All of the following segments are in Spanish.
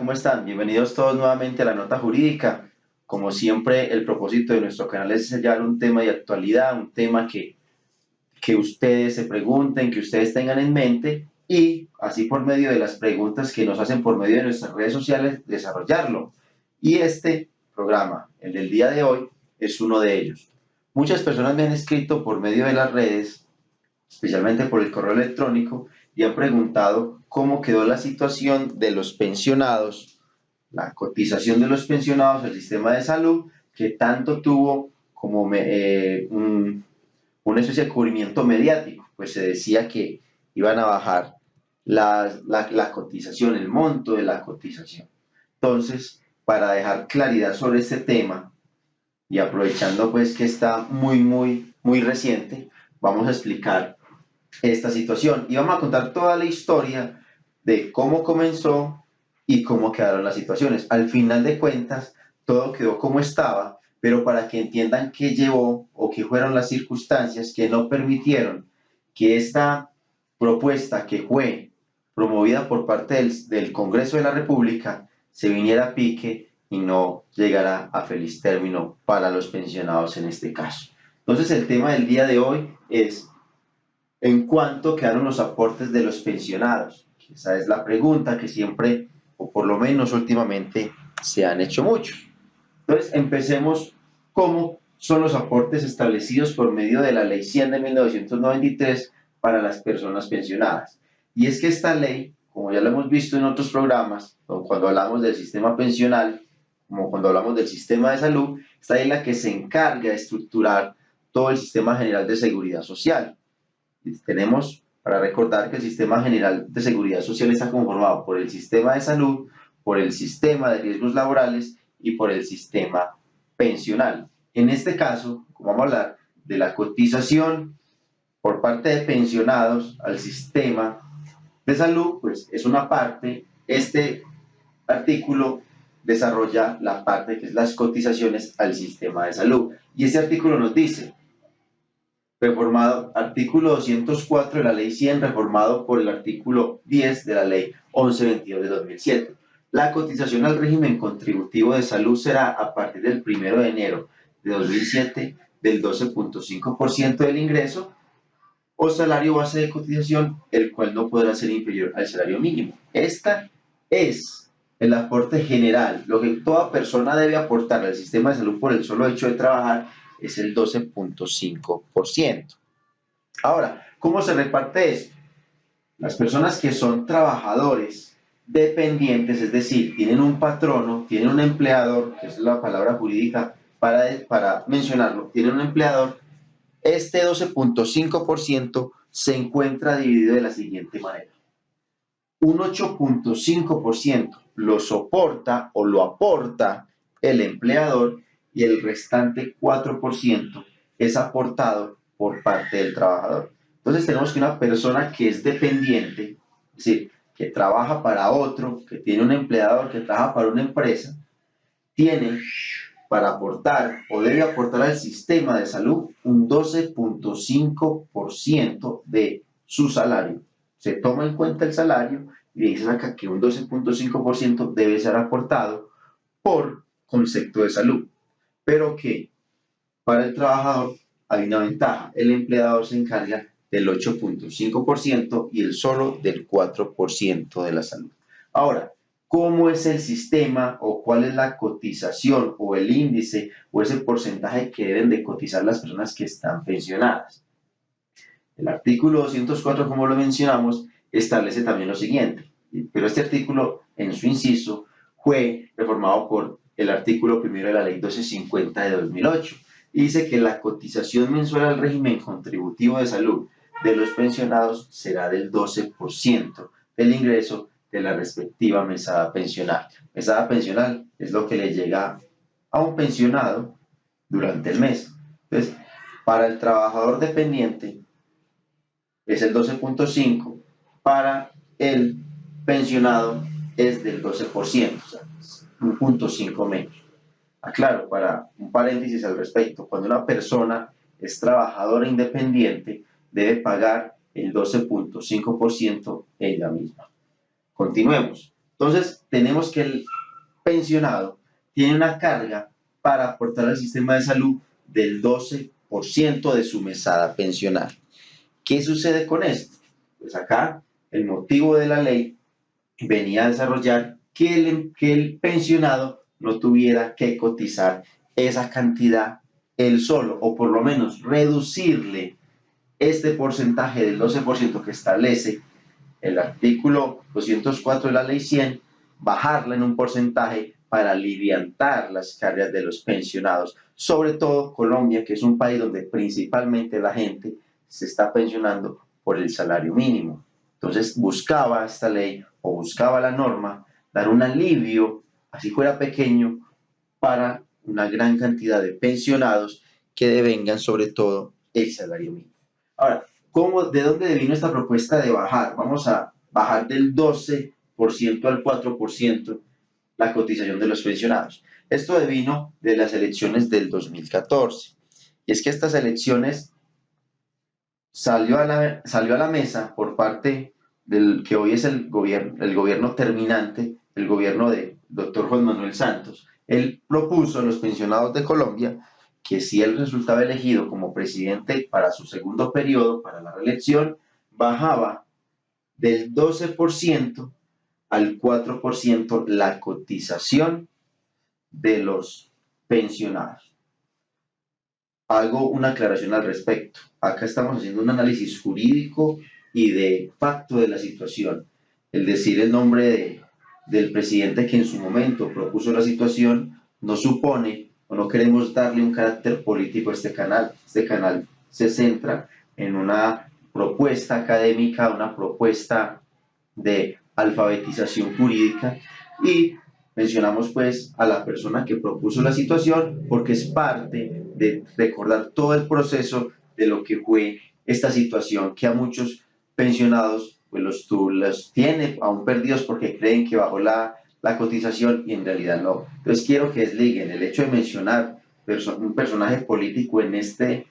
¿cómo están? Bienvenidos todos nuevamente a la Nota Jurídica. Como siempre, el propósito de nuestro canal es hallar un tema de actualidad, un tema que ustedes se pregunten, que ustedes tengan en mente y así por medio de las preguntas que nos hacen por medio de nuestras redes sociales, desarrollarlo. Y este programa, el del día de hoy, es uno de ellos. Muchas personas me han escrito por medio de las redes, especialmente por el correo electrónico, y han preguntado cómo quedó la situación de los pensionados, la cotización de los pensionados al sistema de salud, que tanto tuvo como una especie de cubrimiento mediático, pues se decía que iban a bajar la cotización, el monto de la cotización. Entonces, para dejar claridad sobre este tema y aprovechando pues que está muy reciente, vamos a explicar esta situación y vamos a contar toda la historia de cómo comenzó y cómo quedaron las situaciones. Al final de cuentas, todo quedó como estaba, pero para que entiendan qué llevó o qué fueron las circunstancias que no permitieron que esta propuesta que fue promovida por parte del Congreso de la República se viniera a pique y no llegara a feliz término para los pensionados en este caso. Entonces el tema del día de hoy es en cuánto quedaron los aportes de los pensionados. Esa es la pregunta que siempre, o por lo menos últimamente, se han hecho muchos. Entonces, empecemos cómo son los aportes establecidos por medio de la Ley 100 de 1993 para las personas pensionadas. Y es que esta ley, como ya lo hemos visto en otros programas, o cuando hablamos del sistema pensional, como cuando hablamos del sistema de salud, esta es la que se encarga de estructurar todo el sistema general de seguridad social. Tenemos para recordar que el Sistema General de Seguridad Social está conformado por el sistema de salud, por el sistema de riesgos laborales y por el sistema pensional. En este caso, como vamos a hablar de la cotización por parte de pensionados al sistema de salud, pues es una parte. Este artículo desarrolla la parte que es las cotizaciones al sistema de salud. Y este artículo nos dice: reformado, artículo 204 de la ley 100, reformado por el artículo 10 de la ley 1122 de 2007. La cotización al régimen contributivo de salud será a partir del 1 de enero de 2007 del 12.5% del ingreso o salario base de cotización, el cual no podrá ser inferior al salario mínimo. Esta es el aporte general. Lo que toda persona debe aportar al sistema de salud por el solo hecho de trabajar es el 12.5%. Ahora, ¿cómo se reparte esto? Las personas que son trabajadores dependientes, es decir, tienen un patrono, tienen un empleador, que es la palabra jurídica para mencionarlo, tienen un empleador, este 12.5% se encuentra dividido de la siguiente manera: un 8.5% lo soporta o lo aporta el empleador y el restante 4% es aportado por parte del trabajador. Entonces tenemos que una persona que es dependiente, es decir, que trabaja para otro, que tiene un empleador, que trabaja para una empresa, tiene para aportar o debe aportar al sistema de salud un 12.5% de su salario. Se toma en cuenta el salario y dice acá que un 12.5% debe ser aportado por concepto de salud, pero que para el trabajador hay una ventaja: el empleador se encarga del 8.5% y el solo del 4% de la salud. Ahora, ¿cómo es el sistema o cuál es la cotización o el índice o ese porcentaje que deben de cotizar las personas que están pensionadas? El artículo 204, como lo mencionamos, establece también lo siguiente, pero este artículo, en su inciso, fue reformado por el artículo primero de la ley 1250 de 2008, y dice que la cotización mensual al régimen contributivo de salud de los pensionados será del 12% del ingreso de la respectiva mesada pensional. Mesada pensional es lo que le llega a un pensionado durante el mes. Entonces, para el trabajador dependiente es el 12.5%, para el pensionado es del 12%, o sea, 1.5 menos. Aclaro, para un paréntesis al respecto, cuando una persona es trabajadora independiente, debe pagar el 12.5% ella misma. Continuemos. Entonces, tenemos que el pensionado tiene una carga para aportar al sistema de salud del 12% de su mesada pensional. ¿Qué sucede con esto? Pues acá el motivo de la ley venía a desarrollar que el pensionado no tuviera que cotizar esa cantidad él solo, o por lo menos reducirle este porcentaje del 12% que establece el artículo 204 de la ley 100, bajarla en un porcentaje para aliviantar las cargas de los pensionados, sobre todo Colombia, que es un país donde principalmente la gente se está pensionando por el salario mínimo. Entonces buscaba esta ley o buscaba la norma dar un alivio, así fuera pequeño, para una gran cantidad de pensionados que devengan sobre todo el salario mínimo. Ahora, ¿de dónde vino esta propuesta de bajar? Vamos a bajar del 12% al 4% la cotización de los pensionados. Esto vino de las elecciones del 2014. Y es que estas elecciones salió a la mesa por parte del que hoy es el gobierno terminante, el gobierno de doctor Juan Manuel Santos. Él propuso a los pensionados de Colombia que si él resultaba elegido como presidente para su segundo periodo, para la reelección, bajaba del 12% al 4% la cotización de los pensionados. Hago una aclaración al respecto. Acá estamos haciendo un análisis jurídico y de facto de la situación. El decir el nombre del presidente que en su momento propuso la situación no supone o no queremos darle un carácter político a este canal. Este canal se centra en una propuesta académica, una propuesta de alfabetización jurídica y mencionamos pues a la persona que propuso la situación porque es parte de recordar todo el proceso de lo que fue esta situación que a muchos pensionados pues los tiene aún perdidos porque creen que bajó la cotización y en realidad no. Entonces quiero que desliguen el hecho de mencionar un personaje político en este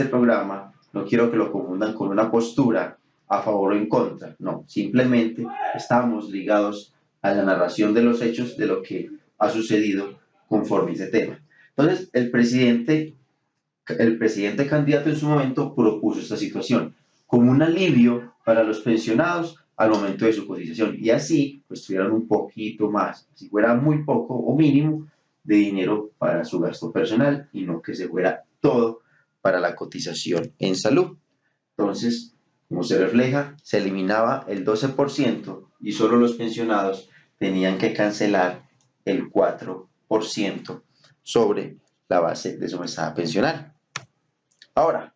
programa, no quiero que lo confundan con una postura a favor o en contra, no, simplemente estamos ligados a la narración de los hechos de lo que ha sucedido conforme a ese tema. Entonces, el presidente candidato en su momento propuso esta situación como un alivio para los pensionados al momento de su cotización y así pues tuvieran un poquito más, si fuera muy poco o mínimo de dinero para su gasto personal y no que se fuera todo para la cotización en salud. Entonces, como se refleja, se eliminaba el 12% y solo los pensionados tenían que cancelar el 4% sobre la base de su mesada pensional. Ahora,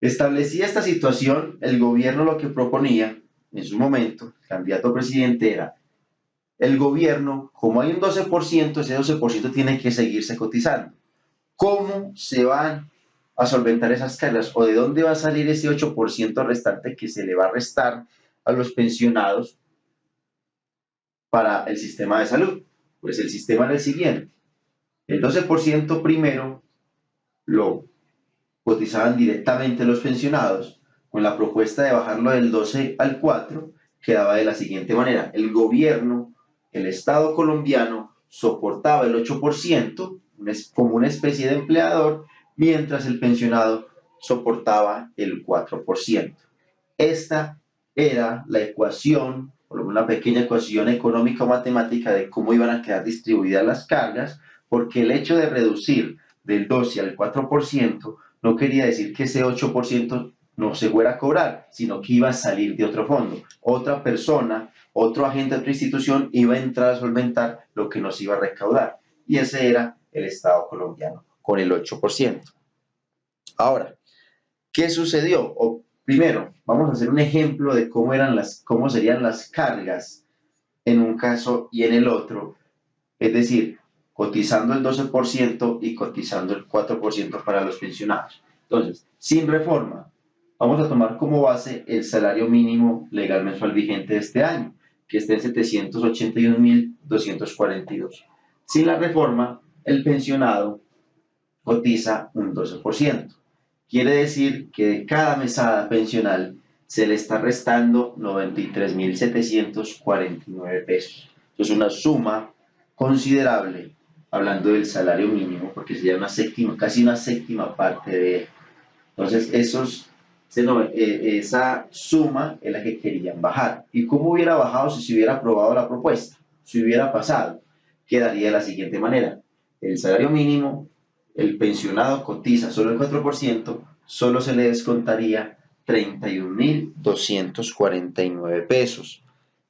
establecía esta situación, el gobierno lo que proponía en su momento, el candidato a presidente era, el gobierno, como hay un 12%, ese 12% tiene que seguirse cotizando. ¿Cómo se van a solventar esas cargas? ¿O de dónde va a salir ese 8% restante que se le va a restar a los pensionados para el sistema de salud? Pues el sistema era el siguiente. El 12% primero lo cotizaban directamente los pensionados, con la propuesta de bajarlo del 12 al 4, quedaba de la siguiente manera. El gobierno, el Estado colombiano, soportaba el 8% como una especie de empleador, mientras el pensionado soportaba el 4%. Esta era la ecuación, por una pequeña ecuación económica o matemática de cómo iban a quedar distribuidas las cargas, porque el hecho de reducir del 12 al 4% no quería decir que ese 8% no se fuera a cobrar, sino que iba a salir de otro fondo. Otra persona, otro agente de otra institución iba a entrar a solventar lo que nos iba a recaudar. Y ese era el Estado colombiano, con el 8%. Ahora, ¿qué sucedió? Primero, vamos a hacer un ejemplo de cómo serían las cargas en un caso y en el otro. Es decir, cotizando el 12% y cotizando el 4% para los pensionados. Entonces, sin reforma, vamos a tomar como base el salario mínimo legal mensual vigente de este año, que está en 781.242. Sin la reforma, el pensionado cotiza un 12%. Quiere decir que de cada mesada pensional se le está restando 93.749 pesos. Eso es una suma considerable, hablando del salario mínimo, porque sería una séptima, casi una séptima parte de él. Entonces, esa suma es la que querían bajar. ¿Y cómo hubiera bajado si se hubiera aprobado la propuesta? Si hubiera pasado, quedaría de la siguiente manera. El salario mínimo, el pensionado cotiza solo el 4%, solo se le descontaría 31.249 pesos.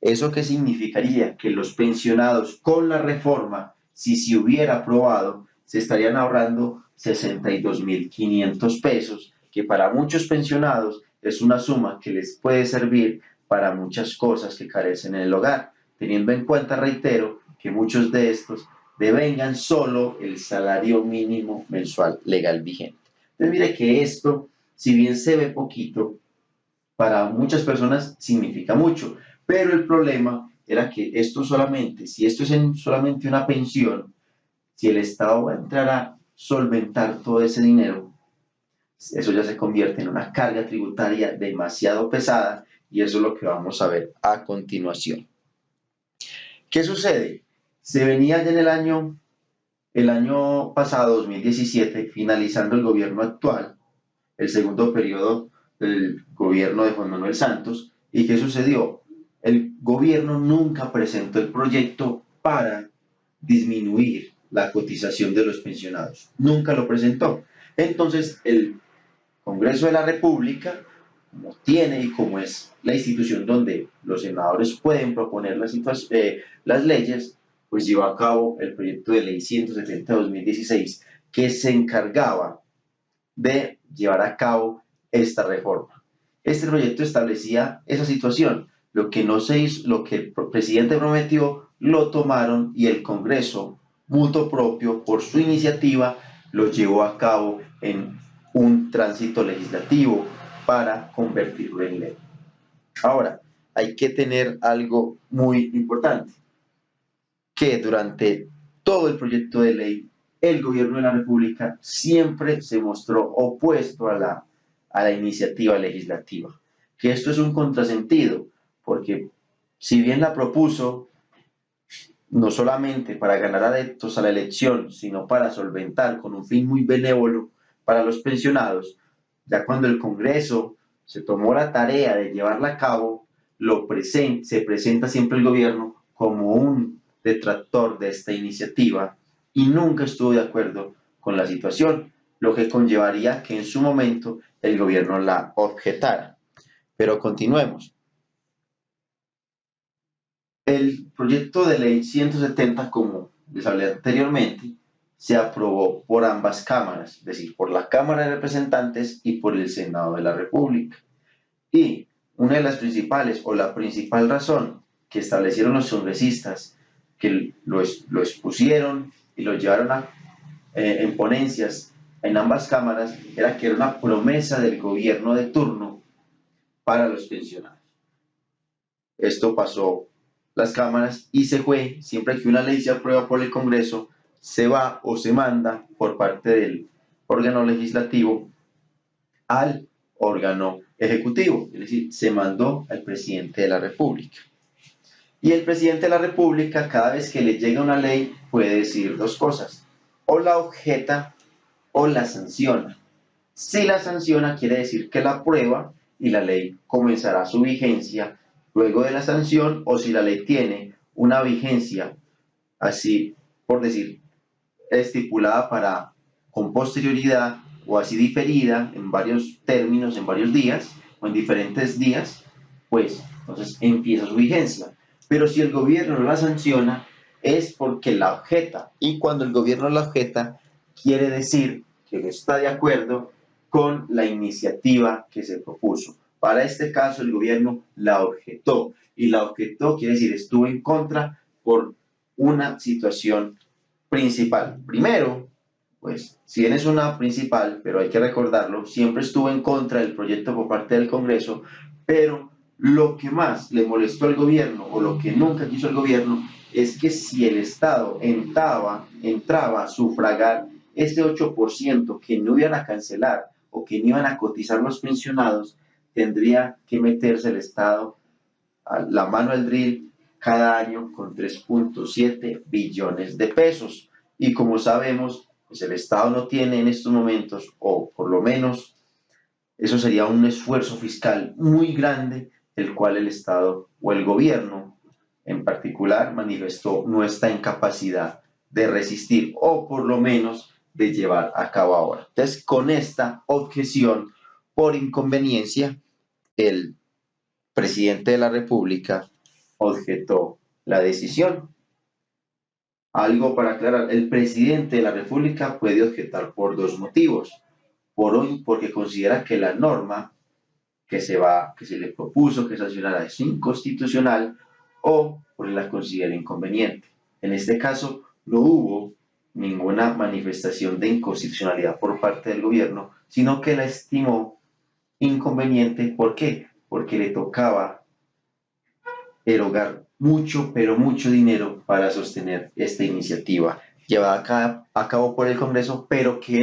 ¿Eso qué significaría? Que los pensionados con la reforma, si se hubiera aprobado, se estarían ahorrando 62.500 pesos, que para muchos pensionados es una suma que les puede servir para muchas cosas que carecen en el hogar, teniendo en cuenta, reitero, que muchos de estos devengan solo el salario mínimo mensual legal vigente. Entonces mire que esto, si bien se ve poquito, para muchas personas significa mucho, pero el problema era que esto solamente, si esto es solamente una pensión, si el Estado va a entrar a solventar todo ese dinero, eso ya se convierte en una carga tributaria demasiado pesada y eso es lo que vamos a ver a continuación. ¿Qué sucede? Se venía ya en el año pasado, 2017, finalizando el gobierno actual, el segundo periodo del gobierno de Juan Manuel Santos. ¿Y qué sucedió? El gobierno nunca presentó el proyecto para disminuir la cotización de los pensionados. Nunca lo presentó. Entonces, el Congreso de la República, como tiene y como es la institución donde los senadores pueden proponer las leyes, pues llevó a cabo el proyecto de ley 170 de 2016, que se encargaba de llevar a cabo esta reforma. Este proyecto establecía esa situación. Lo que no se hizo, lo que el presidente prometió, lo tomaron y el Congreso, mutuo propio, por su iniciativa, lo llevó a cabo en un tránsito legislativo para convertirlo en ley. Ahora, hay que tener algo muy importante, que durante todo el proyecto de ley, el gobierno de la República siempre se mostró opuesto a la iniciativa legislativa, que esto es un contrasentido, porque si bien la propuso, no solamente para ganar adeptos a la elección, sino para solventar con un fin muy benévolo para los pensionados, ya cuando el Congreso se tomó la tarea de llevarla a cabo, se presenta siempre el gobierno como un detractor de esta iniciativa y nunca estuvo de acuerdo con la situación, lo que conllevaría que en su momento el gobierno la objetara. Pero continuemos. El proyecto de ley 170, como les hablé anteriormente, se aprobó por ambas cámaras, es decir, por la Cámara de Representantes y por el Senado de la República. Y una de las principales o la principal razón que establecieron los congresistas que lo expusieron y lo llevaron en ponencias en ambas cámaras era que era una promesa del gobierno de turno para los pensionados. Esto pasó las cámaras y se fue, siempre que una ley se aprueba por el Congreso, se va o se manda por parte del órgano legislativo al órgano ejecutivo, es decir, se mandó al presidente de la República. Y el presidente de la República, cada vez que le llega una ley, puede decir dos cosas, o la objeta o la sanciona. Si la sanciona, quiere decir que la aprueba y la ley comenzará su vigencia luego de la sanción, o si la ley tiene una vigencia, así por decir, estipulada con posterioridad o así diferida en varios términos, en varios días o en diferentes días, pues entonces empieza su vigencia. Pero si el gobierno no la sanciona, es porque la objeta. Y cuando el gobierno la objeta, quiere decir que no está de acuerdo con la iniciativa que se propuso. Para este caso, el gobierno la objetó. Y la objetó quiere decir estuvo en contra por una situación principal. Primero, pues, si bien es una principal, pero hay que recordarlo, siempre estuvo en contra del proyecto por parte del Congreso, pero lo que más le molestó al gobierno, o lo que nunca quiso el gobierno, es que si el Estado entraba a sufragar ese 8% que no iban a cancelar o que no iban a cotizar los pensionados, tendría que meterse el Estado a la mano al drill cada año con 3.7 billones de pesos. Y como sabemos, pues el Estado no tiene en estos momentos, o por lo menos eso sería un esfuerzo fiscal muy grande, el cual el Estado o el gobierno en particular manifestó no está en capacidad de resistir o por lo menos de llevar a cabo ahora. Entonces, con esta objeción por inconveniencia, el presidente de la República objetó la decisión. Algo para aclarar, el presidente de la República puede objetar por dos motivos. Por hoy, porque considera que la norma que se le propuso que sancionara es inconstitucional o porque la considera inconveniente. En este caso, no hubo ninguna manifestación de inconstitucionalidad por parte del gobierno, sino que la estimó inconveniente. ¿Por qué? Porque le tocaba erogar mucho, pero mucho dinero para sostener esta iniciativa llevada a cabo por el Congreso, pero que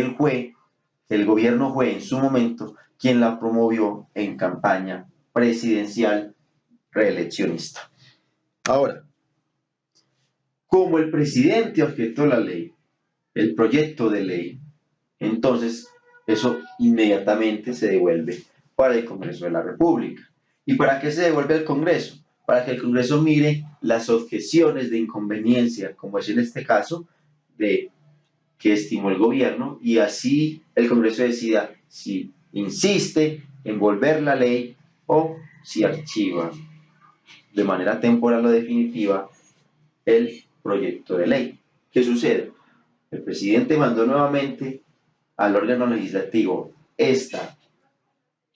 el gobierno fue en su momento quien la promovió en campaña presidencial reeleccionista. Ahora, como el presidente objetó la ley, el proyecto de ley, entonces eso inmediatamente se devuelve para el Congreso de la República. ¿Y para qué se devuelve al Congreso? Para que el Congreso mire las objeciones de inconveniencia, como es en este caso, de que estimó el gobierno, y así el Congreso decida si insiste en volver la ley o si archiva de manera temporal o definitiva el proyecto de ley. ¿Qué sucede? El presidente mandó nuevamente al órgano legislativo esta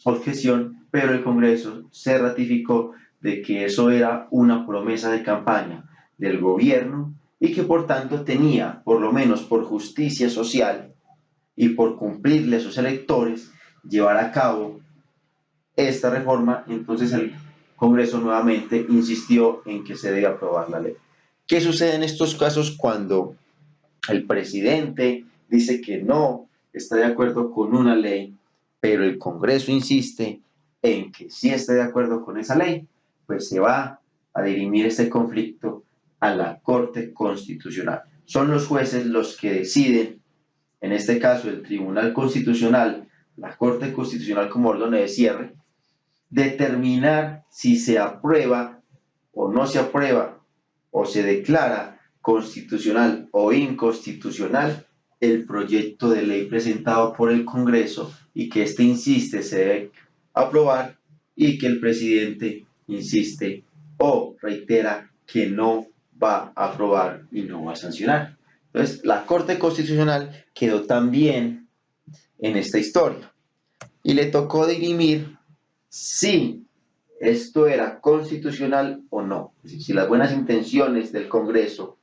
objeción, pero el Congreso se ratificó de que eso era una promesa de campaña del gobierno y que por tanto tenía, por lo menos por justicia social y por cumplirle a sus electores, llevar a cabo esta reforma. Entonces el Congreso nuevamente insistió en que se debe aprobar la ley. ¿Qué sucede en estos casos cuando el presidente dice que no está de acuerdo con una ley, pero el Congreso insiste en que sí está de acuerdo con esa ley? Pues se va a dirimir este conflicto a la Corte Constitucional. Son los jueces los que deciden, en este caso el Tribunal Constitucional, la Corte Constitucional como órgano de cierre, determinar si se aprueba o no se aprueba o se declara constitucional o inconstitucional el proyecto de ley presentado por el Congreso y que éste insiste se debe aprobar y que el presidente insiste o reitera que no va a aprobar y no va a sancionar. Entonces, la Corte Constitucional quedó también en esta historia y le tocó dirimir si esto era constitucional o no. Es decir, si las buenas intenciones del Congreso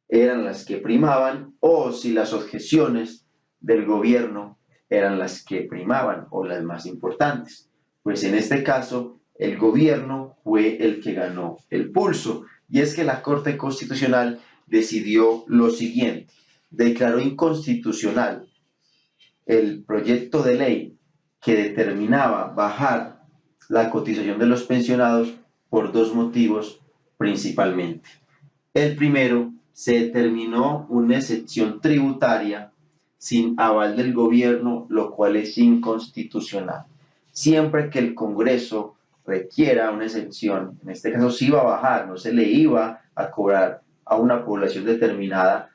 eran las que primaban o si las objeciones del gobierno eran las que primaban o las más importantes. Pues en este caso, el gobierno fue el que ganó el pulso. Y es que la Corte Constitucional decidió lo siguiente: declaró inconstitucional el proyecto de ley que determinaba bajar la cotización de los pensionados por dos motivos principalmente. El primero, se determinó una excepción tributaria sin aval del gobierno, lo cual es inconstitucional. Siempre que el Congreso requiera una excepción, en este caso se iba a bajar, no se le iba a cobrar a una población determinada,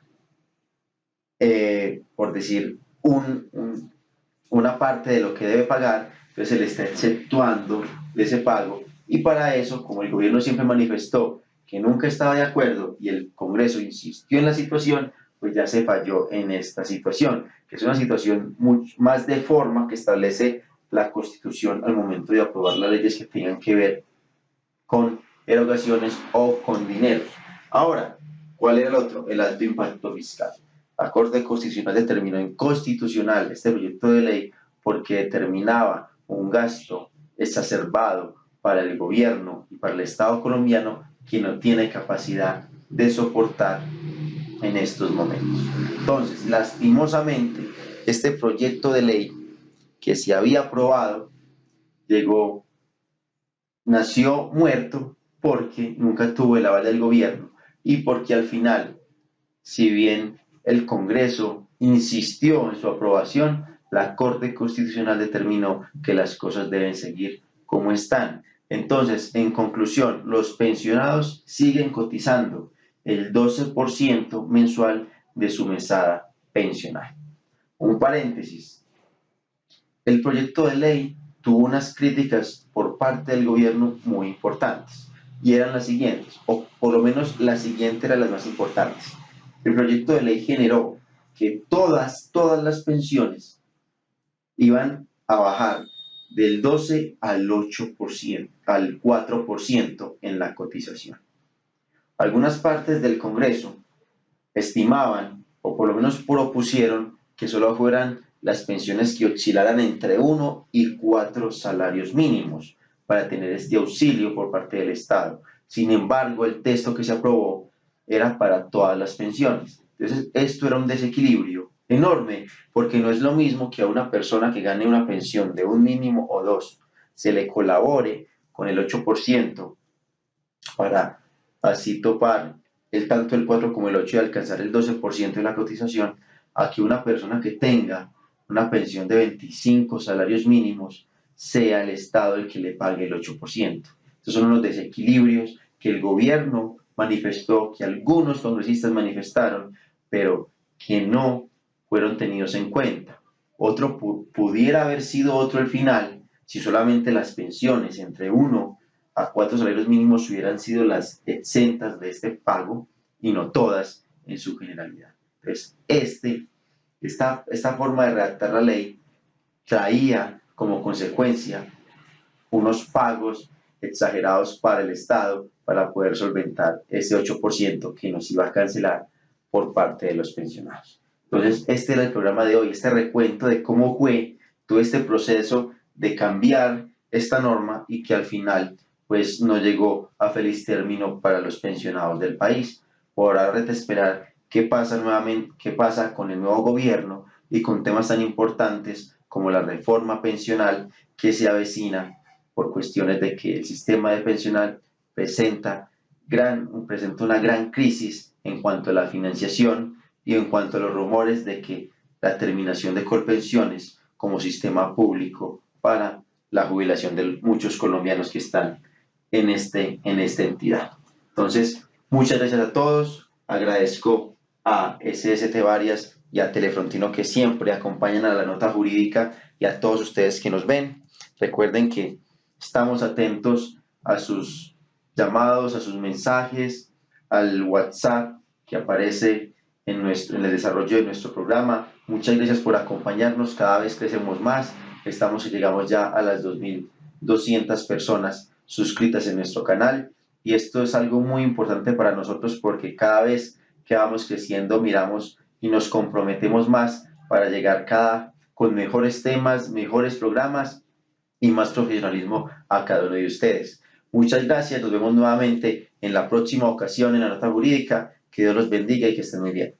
por decir, una parte de lo que debe pagar, entonces se le está exceptuando de ese pago. Y para eso, como el gobierno siempre manifestó que nunca estaba de acuerdo y el Congreso insistió en la situación, pues ya se falló en esta situación, que es una situación mucho más de forma que establece la Constitución al momento de aprobar las leyes que tengan que ver con erogaciones o con dinero. Ahora, ¿cuál era el otro? El alto impacto fiscal. La Corte Constitucional determinó inconstitucional este proyecto de ley porque determinaba un gasto exacerbado para el gobierno y para el Estado colombiano que no tiene capacidad de soportar en estos momentos. Entonces, lastimosamente, este proyecto de ley que se había aprobado nació muerto porque nunca tuvo el aval del gobierno y porque al final, si bien el Congreso insistió en su aprobación, la Corte Constitucional determinó que las cosas deben seguir como están. Entonces, en conclusión, los pensionados siguen cotizando el 12% mensual de su mesada pensional. Un paréntesis. El proyecto de ley tuvo unas críticas por parte del gobierno muy importantes y eran las siguientes, o por lo menos la siguiente era las más importantes. El proyecto de ley generó que todas las pensiones iban a bajar del 12 al 8%, al 4% en la cotización. Algunas partes del Congreso estimaban, o por lo menos propusieron, que solo fueran las pensiones que oscilaran entre 1 y 4 salarios mínimos para tener este auxilio por parte del Estado. Sin embargo, el texto que se aprobó era para todas las pensiones. Entonces, esto era un desequilibrio enorme, porque no es lo mismo que a una persona que gane una pensión de un mínimo o dos, se le colabore con el 8% para así topar tanto el 4 como el 8 y alcanzar el 12% de la cotización, a que una persona que tenga una pensión de 25 salarios mínimos sea el Estado el que le pague el 8%. Estos son unos desequilibrios que el gobierno manifestó, que algunos congresistas manifestaron, pero que no fueron tenidos en cuenta. Pudiera haber sido otro el final si solamente las pensiones entre 1 a 4 salarios mínimos hubieran sido las exentas de este pago y no todas en su generalidad. Entonces, esta forma de redactar la ley traía como consecuencia unos pagos exagerados para el Estado para poder solventar ese 8% que nos iba a cancelar por parte de los pensionados. Entonces, este era el programa de hoy, este recuento de cómo fue todo este proceso de cambiar esta norma y que al final pues no llegó a feliz término para los pensionados del país. Por ahora de esperar qué pasa nuevamente, qué pasa con el nuevo gobierno y con temas tan importantes como la reforma pensional que se avecina por cuestiones de que el sistema de pensional presenta una gran crisis en cuanto a la financiación y en cuanto a los rumores de que la terminación de Colpensiones como sistema público para la jubilación de muchos colombianos que están en esta entidad. Entonces, muchas gracias a todos. Agradezco a SST Varias y a Telefrontino que siempre acompañan a la nota jurídica y a todos ustedes que nos ven. Recuerden que estamos atentos a sus llamados, a sus mensajes, al WhatsApp que aparece en el desarrollo de nuestro programa. Muchas gracias por acompañarnos. Cada vez crecemos más. Llegamos ya a las 2.200 personas suscritas en nuestro canal y esto es algo muy importante para nosotros porque cada vez que vamos creciendo miramos y nos comprometemos más para llegar con mejores temas, mejores programas y más profesionalismo a cada uno de ustedes. Muchas gracias, nos vemos nuevamente en la próxima ocasión en la nota jurídica. Que Dios los bendiga y que estén muy bien.